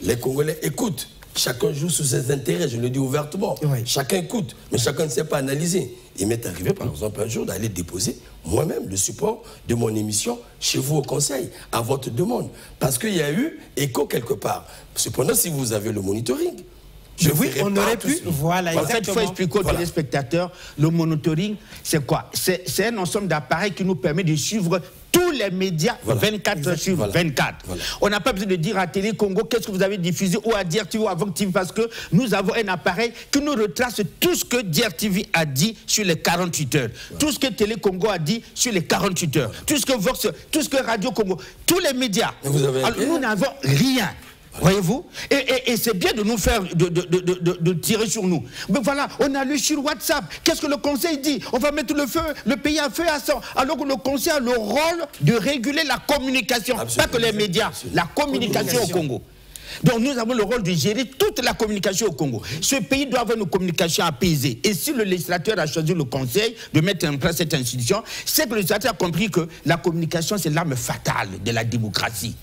les Congolais écoutent. chacun joue sous ses intérêts, je le dis ouvertement. Oui. Chacun écoute, mais chacun ne sait pas analyser. Il m'est arrivé, par exemple, un jour d'aller déposer moi-même le support de mon émission chez vous au Conseil, à votre demande. Parce qu'il y a eu écho quelque part. Cependant, si vous avez le monitoring, oui, on aurait pu. Voilà, en fait, il faut expliquer aux téléspectateurs, le monitoring, c'est quoi? C'est un ensemble d'appareils qui nous permet de suivre tous les médias 24 heures sur 24. Voilà. On n'a pas besoin de dire à Télé Congo qu'est-ce que vous avez diffusé ou à DIRTV ou à Vox TV parce que nous avons un appareil qui nous retrace tout ce que DIRTV a dit sur les 48 heures, tout ce que Télé Congo a dit sur les 48 heures, tout ce que Vox, tout ce que Radio Congo, tous les médias. Alors, nous n'avons rien. Voyez-vous? Et c'est bien de nous faire, de tirer sur nous. Mais voilà, on a lu sur WhatsApp. Qu'est-ce que le Conseil dit? On va mettre le pays à feu à sang. Alors que le Conseil a le rôle de réguler la communication. Absolument. Pas que les médias, la communication au Congo. Donc nous avons le rôle de gérer toute la communication au Congo. Ce pays doit avoir une communication apaisée. Et si le législateur a choisi le Conseil de mettre en place cette institution, c'est que le législateur a compris que la communication, c'est l'arme fatale de la démocratie.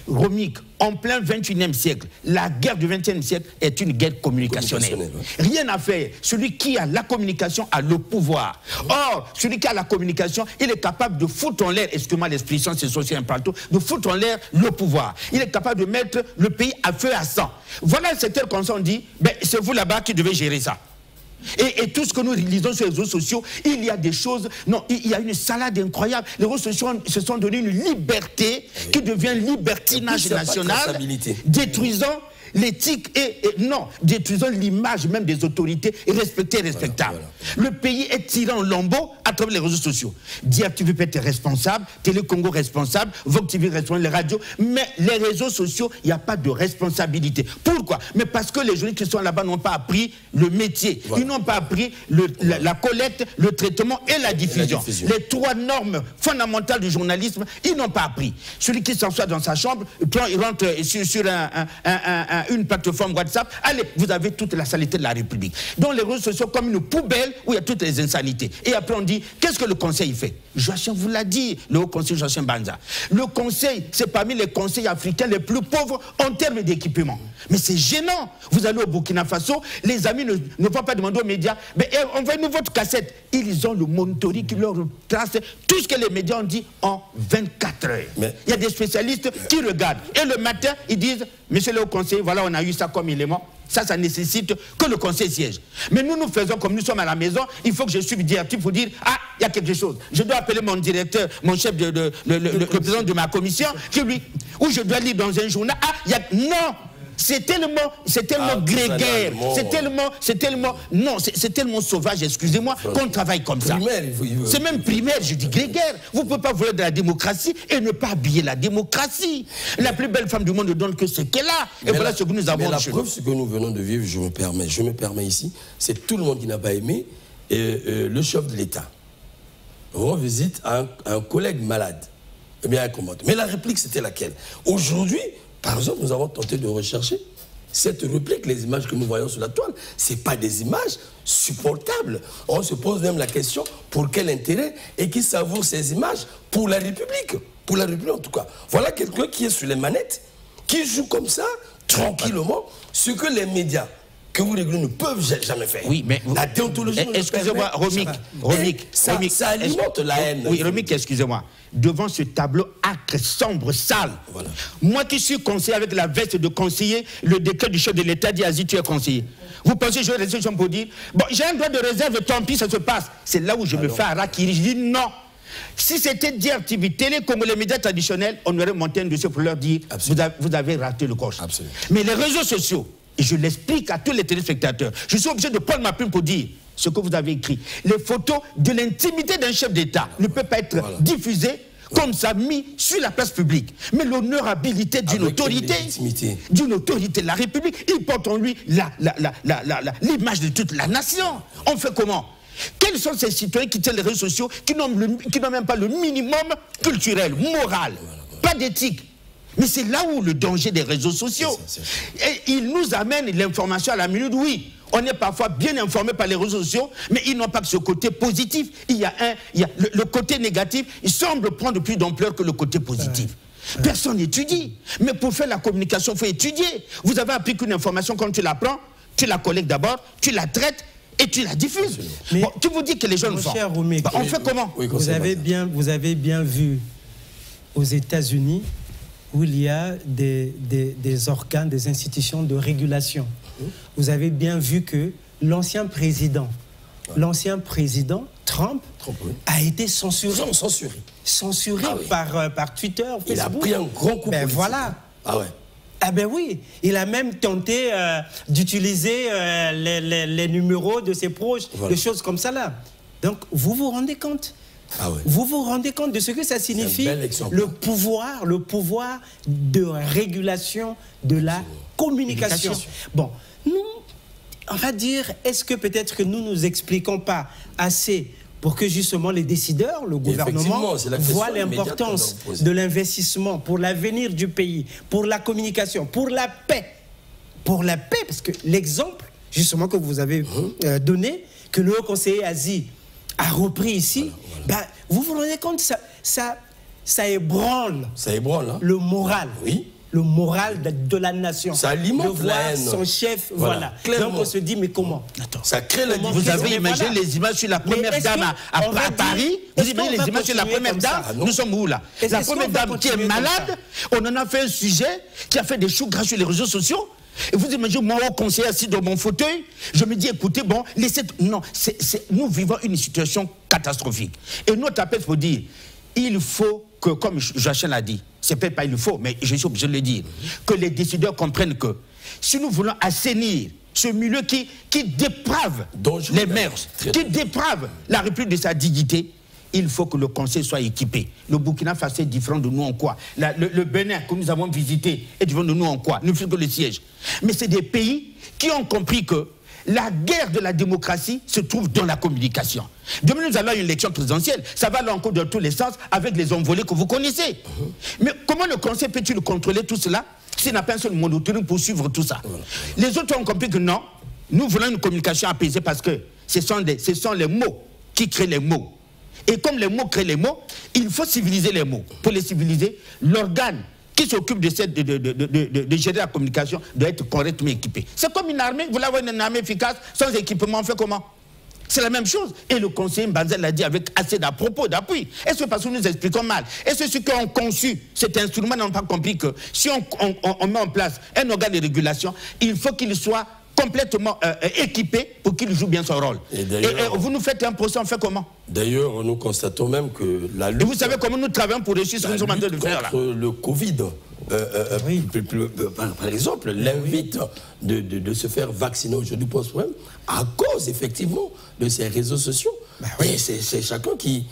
Romik, en plein 21e siècle, la guerre du 20e siècle est une guerre communicationnelle. Rien à faire. Celui qui a la communication a le pouvoir. Or, celui qui a la communication, il est capable de foutre en l'air, excusez-moi l'expression, c'est social partout, de foutre en l'air le pouvoir. Il est capable de mettre le pays à feu à sang. Voilà un secteur comme ça, on dit, ben, c'est vous là-bas qui devez gérer ça. Et tout ce que nous lisons sur les réseaux sociaux, il y a des choses, non, il y a une salade incroyable. Les réseaux sociaux se sont donné une liberté qui devient libertinage national, détruisant l'éthique et non, détruisant l'image même des autorités et respectées et respectables. Voilà. Le pays est tiré en lambeaux à travers les réseaux sociaux. DIRTV peut être responsable, Télé Congo responsable, Vox TV responsable, les radios, mais les réseaux sociaux, il n'y a pas de responsabilité. Pourquoi? Mais parce que les journalistes qui sont là-bas n'ont pas appris le métier. Voilà. Ils n'ont pas appris la collecte, le traitement et la diffusion. Les trois normes fondamentales du journalisme, ils n'ont pas appris. Celui qui s'assoit dans sa chambre, il rentre sur une plateforme WhatsApp, allez, vous avez toute la saleté de la République. Donc les réseaux sociaux comme une poubelle où il y a toutes les insanités. Et après on dit, qu'est-ce que le Conseil fait? Joachim vous l'a dit, le Haut Conseil Joachim Banza. Le Conseil, c'est parmi les conseils africains les plus pauvres en termes d'équipement. Mais c'est gênant. Vous allez au Burkina Faso, les amis ne vont pas demander aux médias, mais envoyez-nous votre cassette. Ils ont le monitoring qui leur trace tout ce que les médias ont dit en 24 heures. Mais il y a des spécialistes qui regardent. Et le matin, ils disent, monsieur le Haut Conseil, voilà, on a eu ça comme élément. Ça nécessite que le Conseil siège. Mais nous faisons comme nous sommes à la maison, il faut que je suive DIRTV pour dire, ah, il y a quelque chose. Je dois appeler mon directeur, mon chef, le président de ma commission, ou je dois lire dans un journal, ah, il y a... Non! C'est tellement grégaire, c'est tellement sauvage, excusez-moi, qu'on travaille comme ça. C'est même primaire, je dis grégaire. Vous ne pouvez pas vouloir de la démocratie et ne pas habiller la démocratie. La plus belle femme du monde ne donne que ce qu'elle a. Et voilà ce que nous avons. Mais la preuve, ce que nous venons de vivre, je me permets ici, c'est tout le monde qui n'a pas aimé le chef de l'État. On rend visite à un collègue malade. Eh bien, mais la réplique, c'était laquelle? Aujourd'hui, par exemple, nous avons tenté de rechercher cette réplique, les images que nous voyons sur la toile. Ce n'est pas des images supportables. On se pose même la question, pour quel intérêt et qui savoure ces images pour la République? Pour la République, en tout cas. Voilà quelqu'un qui est sur les manettes, qui joue comme ça, tranquillement, ce que les médias que vous régulez ne peuvent jamais faire. Oui, mais la déontologie... Excusez-moi, Romik. Ça alimente la haine. Oui, Romik, excusez-moi. Devant ce tableau acre, sombre, sale, voilà. Moi qui suis conseiller avec la veste de conseiller, le décret du chef de l'État dit, Asie, tu es conseiller. Vous pensez que je vais rester pour dire, bon, j'ai un droit de réserve, tant pis, ça se passe. C'est là où je me fais harakiri. Je dis non. Si c'était DIRTV, Télé comme les médias traditionnels, on aurait monté un dossier pour leur dire, vous avez raté le coche. Absolument. Mais les réseaux sociaux, et je l'explique à tous les téléspectateurs, je suis obligé de prendre ma plume pour dire ce que vous avez écrit. Les photos de l'intimité d'un chef d'État ne peuvent pas être diffusées comme ça, mis sur la place publique. Mais l'honorabilité d'une autorité, la République, il porte en lui l'image de toute la nation. On fait comment? Quels sont ces citoyens qui tiennent les réseaux sociaux, qui n'ont même pas le minimum culturel, moral, pas d'éthique? Mais c'est là où le danger des réseaux sociaux. Et ils nous amènent l'information à la minute, oui. On est parfois bien informé par les réseaux sociaux, mais ils n'ont pas que ce côté positif. Il y a le côté négatif, il semble prendre plus d'ampleur que le côté positif. Personne n'étudie. Mais pour faire la communication, il faut étudier. Vous avez appris qu'une information, quand tu la prends, tu la collectes d'abord, tu la traites et tu la diffuses. Mais bon, tu vous dis que les jeunes font. On fait comment? Vous avez bien vu aux États-Unis où il y a des organes, des institutions de régulation. Vous avez bien vu que l'ancien président Trump a été censuré. Censuré par Twitter, Facebook. Il a pris un grand coup. Ben voilà. Ah ouais. Ah ben oui, il a même tenté d'utiliser les numéros de ses proches, des choses comme ça là. Donc vous vous rendez compte? Ah ouais. Vous vous rendez compte de ce que ça signifie, le pouvoir de régulation de la communication. Bon, nous, on va dire, est-ce que peut-être que nous nous expliquons pas assez pour que justement les décideurs, le gouvernement, voient l'importance de l'investissement pour l'avenir du pays, pour la communication, pour la paix. Pour la paix, parce que l'exemple, justement, que vous avez donné, que le haut conseiller Asie a repris ici, ben, vous vous rendez compte, ça ébranle, hein? Le moral. Oui. Le moral de la nation. Ça alimente la haine. Son chef, voilà. Donc on se dit, mais comment? Attends. Ça crée la division. Vous avez imaginé les images sur la première dame à Paris? Vous imaginez les images sur la première dame? Nous sommes où là? La première dame qui est malade, on en a fait un sujet qui a fait des choux grâce sur les réseaux sociaux. Et vous imaginez, moi, au conseiller assis dans mon fauteuil, je me dis, écoutez, bon, laissez... Non, nous vivons une situation catastrophique. Et notre appel, il faut dire, il faut que, comme Joachim l'a dit, c'est peut-être pas il faut, mais je suis obligé de le dire, que les décideurs comprennent que si nous voulons assainir ce milieu qui déprave les mœurs, qui déprave la République de sa dignité, il faut que le Conseil soit équipé. Le Burkina Faso est différent de nous en quoi? Le Bénin que nous avons visité est différent de nous en quoi? Nous faisons que le siège. Mais c'est des pays qui ont compris que la guerre de la démocratie se trouve dans la communication. Demain, nous allons à une élection présidentielle. Ça va aller encore dans tous les sens avec les hommes volés que vous connaissez. Mais comment le Conseil peut-il contrôler tout cela s'il n'a pas un seul monitoring pour suivre tout ça? Les autres ont compris que non, nous voulons une communication apaisée parce que ce sont les mots qui créent les mots. Et comme les mots créent les mots, il faut civiliser les mots. Pour les civiliser, l'organe qui s'occupe de gérer la communication doit être correctement équipé. C'est comme une armée, vous l'avez une armée efficace, sans équipement, on fait comment? C'est la même chose. Et le conseiller Mbanzel l'a dit avec assez d'à-propos, d'appui. Est-ce que parce que nous expliquons mal? Est-ce que ceux qui ont conçu cet instrument n'ont pas compris que si on met en place un organe de régulation, il faut qu'il soit complètement équipé pour qu'il joue bien son rôle. Et vous nous faites un procès, on fait comment? D'ailleurs, nous constatons même que la lutte... Et vous savez comment nous travaillons pour réussir ce que nous sommes en train de faire là? Le Covid, par exemple, l'invite de se faire vacciner aujourd'hui pose problème à cause, effectivement, de ces réseaux sociaux. Et c'est chacun qui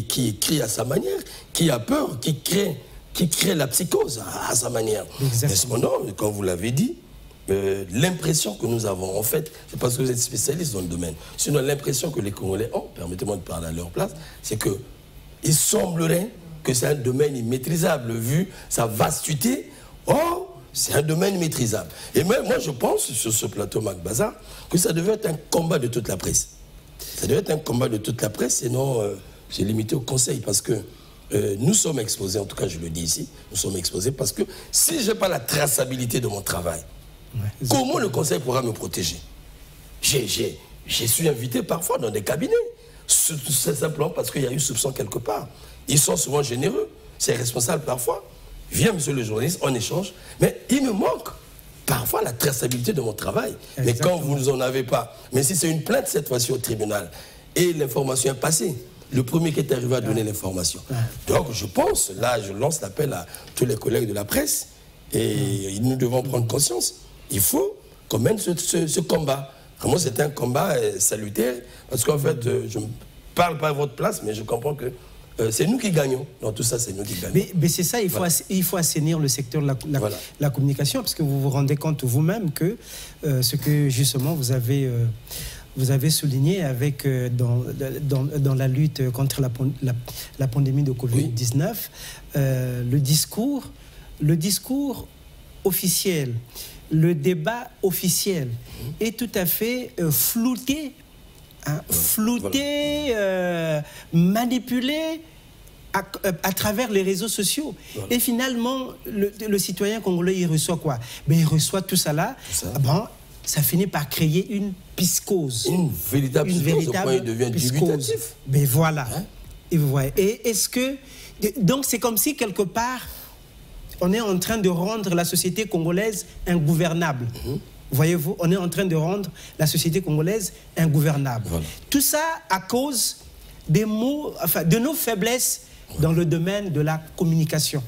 écrit à sa manière, qui a peur, qui crée la psychose à sa manière. Cependant, comme vous l'avez dit, l'impression que nous avons, en fait, c'est parce que vous êtes spécialiste dans le domaine, sinon l'impression que les Congolais ont, permettez-moi de parler à leur place, c'est qu'il semblerait que c'est un domaine immaîtrisable, vu sa vastuité. Or, c'est un domaine maîtrisable. Et même, moi, je pense, sur ce plateau Mac Bazar, que ça devait être un combat de toute la presse. Ça devait être un combat de toute la presse, et non, j'ai limité au conseil, parce que nous sommes exposés, en tout cas, je le dis ici, nous sommes exposés, parce que si je n'ai pas la traçabilité de mon travail, comment le conseil pourra me protéger? Je suis invité parfois dans des cabinets, c'est simplement parce qu'il y a eu soupçon quelque part. Ils sont souvent généreux, c'est responsable parfois. Viens, monsieur le journaliste, on échange, mais il me manque parfois la traçabilité de mon travail. Exactement. Mais quand vous n'en avez pas, mais si c'est une plainte cette fois-ci au tribunal, et l'information est passée, le premier qui est arrivé à donner l'information. Donc je pense, là je lance l'appel à tous les collègues de la presse, et nous devons prendre conscience. Il faut qu'on mène ce combat. Vraiment, c'est un combat salutaire, parce qu'en fait, je ne parle pas à votre place, mais je comprends que c'est nous qui gagnons. Dans tout ça, c'est nous qui gagnons. Mais c'est ça, il faut assainir le secteur de la communication, parce que vous vous rendez compte vous-même que ce que, justement, vous avez souligné avec, dans la lutte contre la pandémie de Covid-19, le discours officiel, le débat officiel est tout à fait flouté, manipulé à travers les réseaux sociaux. Voilà. Et finalement, le citoyen congolais, il reçoit quoi? Ben, il reçoit tout ça là. Bon, ça finit par créer une piscose. Une véritable piscose, il devient dubitatif. Ben voilà. Hein? Et vous voyez. Et est-ce que... Donc c'est comme si, quelque part, on est en train de rendre la société congolaise ingouvernable. Voyez-vous, on est en train de rendre la société congolaise ingouvernable. Voilà. Tout ça à cause des mots, enfin, de nos faiblesses dans le domaine de la communication.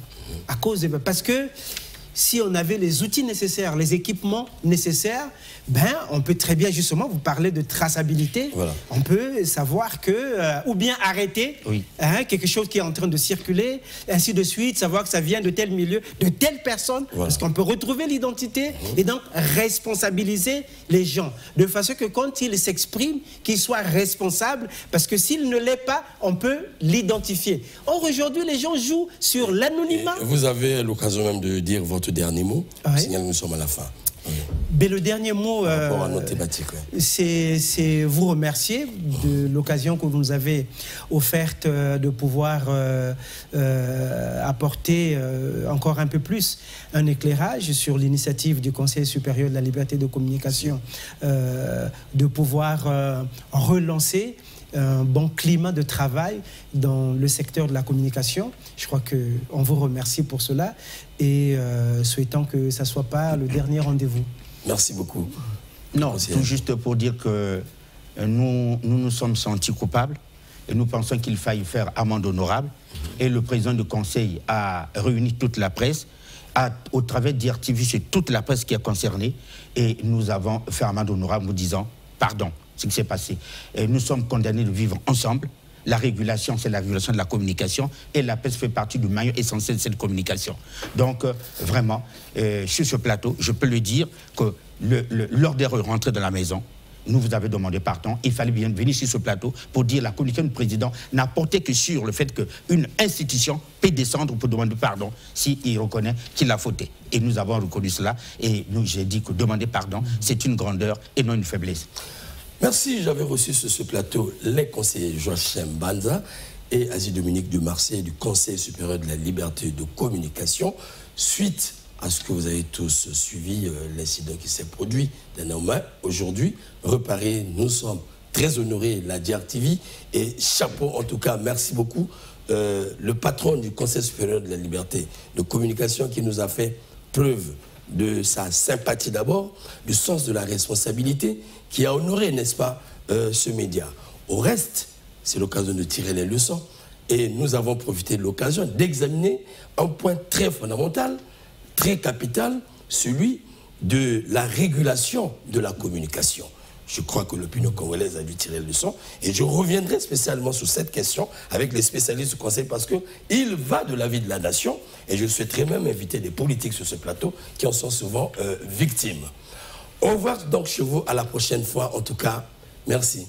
À cause parce que si on avait les outils nécessaires, les équipements nécessaires, ben, on peut très bien justement vous parler de traçabilité. Voilà. On peut savoir que, ou bien arrêter quelque chose qui est en train de circuler, ainsi de suite, savoir que ça vient de tel milieu, de telle personne, parce qu'on peut retrouver l'identité et donc responsabiliser les gens, de façon que quand ils s'expriment, qu'ils soient responsables, parce que s'il ne l'est pas, on peut l'identifier. Or, aujourd'hui, les gens jouent sur l'anonymat. Vous avez l'occasion même de dire votre dernier mot, signal que nous sommes à la fin. Mais le dernier mot, c'est vous remercier de l'occasion que vous nous avez offerte de pouvoir apporter encore un peu plus un éclairage sur l'initiative du Conseil supérieur de la liberté de communication, de pouvoir relancer un bon climat de travail dans le secteur de la communication. Je crois qu'on vous remercie pour cela et souhaitons que ça ne soit pas le dernier rendez-vous. Merci beaucoup. Non, tout juste pour dire que nous sommes sentis coupables et nous pensons qu'il faille faire amende honorable. Et le président du Conseil a réuni toute la presse. Au travers d'IRTV, c'est toute la presse qui est concernée. Et nous avons fait amende honorable en nous disant pardon. Ce qui s'est passé. Et nous sommes condamnés de vivre ensemble. La régulation, c'est la régulation de la communication et la presse fait partie du maillon essentiel de cette communication. Donc, vraiment, sur ce plateau, je peux le dire que lors des rentrées dans la maison, nous vous avez demandé pardon. Il fallait bien venir sur ce plateau pour dire la communication du président n'a porté que sur le fait qu'une institution peut descendre pour demander pardon s'il reconnaît qu'il a fauté. Et nous avons reconnu cela. Et nous, j'ai dit que demander pardon, c'est une grandeur et non une faiblesse. Merci, j'avais reçu sur ce plateau les conseillers Joachim Banza et Asie-Dominique de Marseille du Conseil supérieur de la liberté de communication. Suite à ce que vous avez tous suivi, l'incident qui s'est produit dernièrement, aujourd'hui, reparé, nous sommes très honorés, la DIRTV, et chapeau, en tout cas, merci beaucoup, le patron du Conseil supérieur de la liberté de communication qui nous a fait preuve de sa sympathie d'abord, du sens de la responsabilité, qui a honoré, n'est-ce pas, ce média. Au reste, c'est l'occasion de tirer les leçons et nous avons profité de l'occasion d'examiner un point très fondamental, très capital, celui de la régulation de la communication. Je crois que l'opinion congolaise a dû tirer les leçons et je reviendrai spécialement sur cette question avec les spécialistes du Conseil parce qu'il va de la vie de la nation et je souhaiterais même inviter des politiques sur ce plateau qui en sont souvent victimes. On va donc chez vous à la prochaine fois. En tout cas, merci.